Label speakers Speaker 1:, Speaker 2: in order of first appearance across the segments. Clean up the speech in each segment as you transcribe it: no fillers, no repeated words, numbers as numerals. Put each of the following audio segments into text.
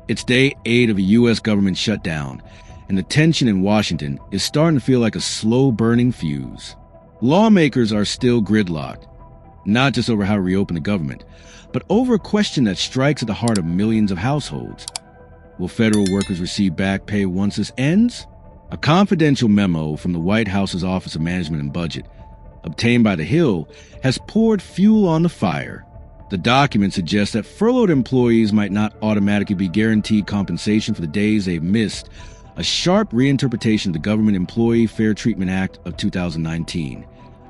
Speaker 1: It's day 8 of a U.S. government shutdown, and the tension in Washington is starting to feel like a slow-burning fuse. Lawmakers are still gridlocked, not just over how to reopen the government, but over a question that strikes at the heart of millions of households. Will federal workers receive back pay once this ends? A confidential memo from the White House's Office of Management and Budget, obtained by The Hill, has poured fuel on the fire. The document suggests that furloughed employees might not automatically be guaranteed compensation for the days they've missed, a sharp reinterpretation of the Government Employee Fair Treatment Act of 2019,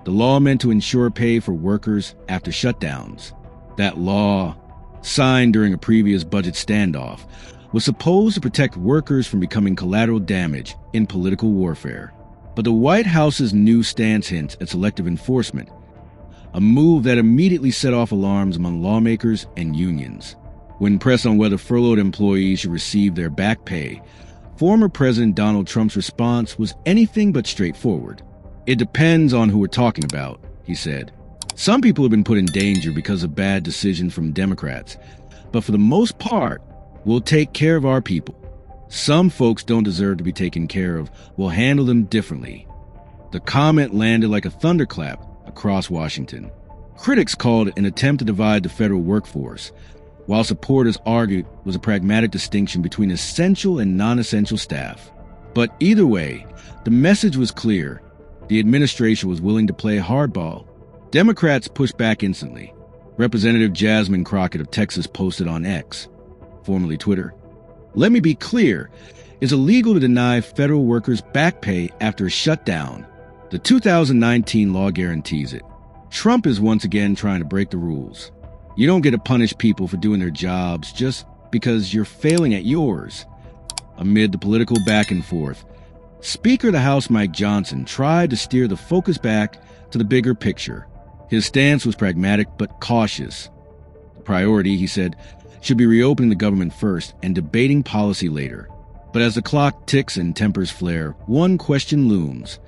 Speaker 1: the law meant to ensure pay for workers after shutdowns. That law, signed during a previous budget standoff, was supposed to protect workers from becoming collateral damage in political warfare. But the White House's new stance hints at selective enforcement, a move that immediately set off alarms among lawmakers and unions. When pressed on whether furloughed employees should receive their back pay, former President Donald Trump's response was anything but straightforward. "It depends on who we're talking about," he said. "Some people have been put in danger because of bad decisions from Democrats, but for the most part, we'll take care of our people. Some folks don't deserve to be taken care of. We'll handle them differently." The comment landed like a thunderclap across Washington. Critics called it an attempt to divide the federal workforce, while supporters argued it was a pragmatic distinction between essential and non-essential staff. But either way, the message was clear. The administration was willing to play hardball. Democrats pushed back instantly. Representative Jasmine Crockett of Texas posted on X, formerly Twitter, "Let me be clear. It's illegal to deny federal workers back pay after a shutdown. The 2019 law guarantees it. Trump is once again trying to break the rules. You don't get to punish people for doing their jobs just because you're failing at yours." Amid the political back and forth, Speaker of the House Mike Johnson tried to steer the focus back to the bigger picture. His stance was pragmatic but cautious. The priority, he said, should be reopening the government first and debating policy later. But as the clock ticks and tempers flare, one question looms.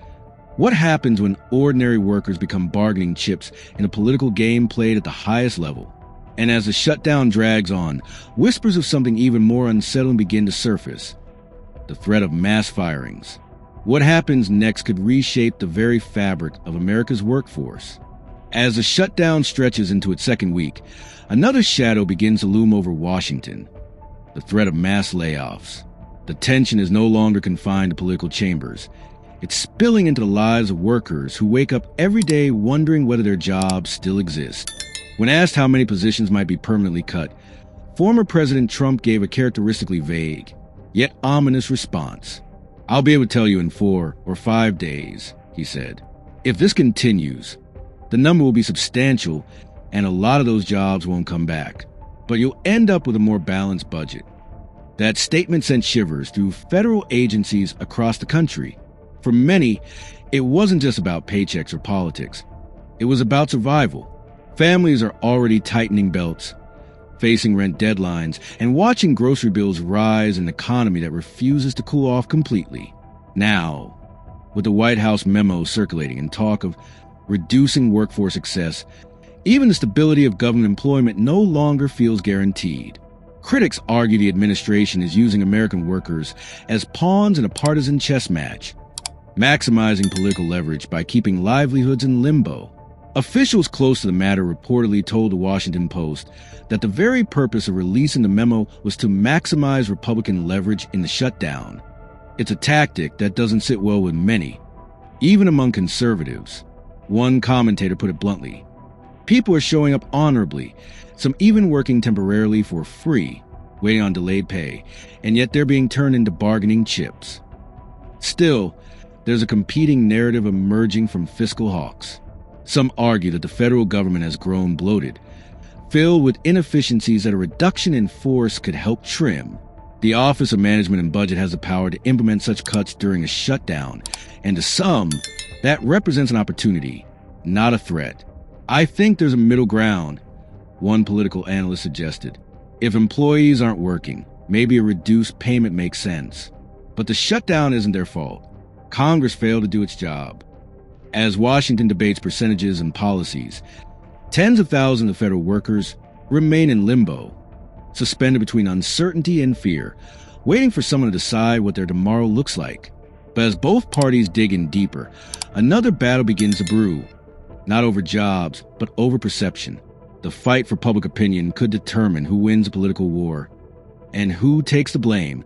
Speaker 1: What happens when ordinary workers become bargaining chips in a political game played at the highest level? And as the shutdown drags on, whispers of something even more unsettling begin to surface. The threat of mass firings. What happens next could reshape the very fabric of America's workforce. As the shutdown stretches into its second week, another shadow begins to loom over Washington. The threat of mass layoffs. The tension is no longer confined to political chambers. It's spilling into the lives of workers who wake up every day wondering whether their jobs still exist. When asked how many positions might be permanently cut, former President Trump gave a characteristically vague, yet ominous response. "I'll be able to tell you in 4 or 5 days," he said. If this continues, the number will be substantial and a lot of those jobs won't come back. But you'll end up with a more balanced budget. That statement sent shivers through federal agencies across the country. For many, it wasn't just about paychecks or politics. It was about survival. Families are already tightening belts, facing rent deadlines, and watching grocery bills rise in an economy that refuses to cool off completely. Now, with the White House memo circulating and talk of reducing workforce excess, even the stability of government employment no longer feels guaranteed. Critics argue the administration is using American workers as pawns in a partisan chess match, maximizing political leverage by keeping livelihoods in limbo. Officials close to the matter reportedly told the Washington Post that the very purpose of releasing the memo was to maximize Republican leverage in the shutdown. It's a tactic that doesn't sit well with many, even among conservatives. One commentator put it bluntly. People are showing up honorably, some even working temporarily for free, waiting on delayed pay, and yet they're being turned into bargaining chips. Still, there's a competing narrative emerging from fiscal hawks. Some argue that the federal government has grown bloated, filled with inefficiencies that a reduction in force could help trim. The Office of Management and Budget has the power to implement such cuts during a shutdown, and to some, that represents an opportunity, not a threat. "I think there's a middle ground," one political analyst suggested. "If employees aren't working, maybe a reduced payment makes sense. But the shutdown isn't their fault. Congress failed to do its job." As Washington debates percentages and policies, tens of thousands of federal workers remain in limbo. suspended between uncertainty and fear, waiting for someone to decide what their tomorrow looks like. But as both parties dig in deeper, another battle begins to brew. Not over jobs, but over perception. The fight for public opinion could determine who wins a political war and who takes the blame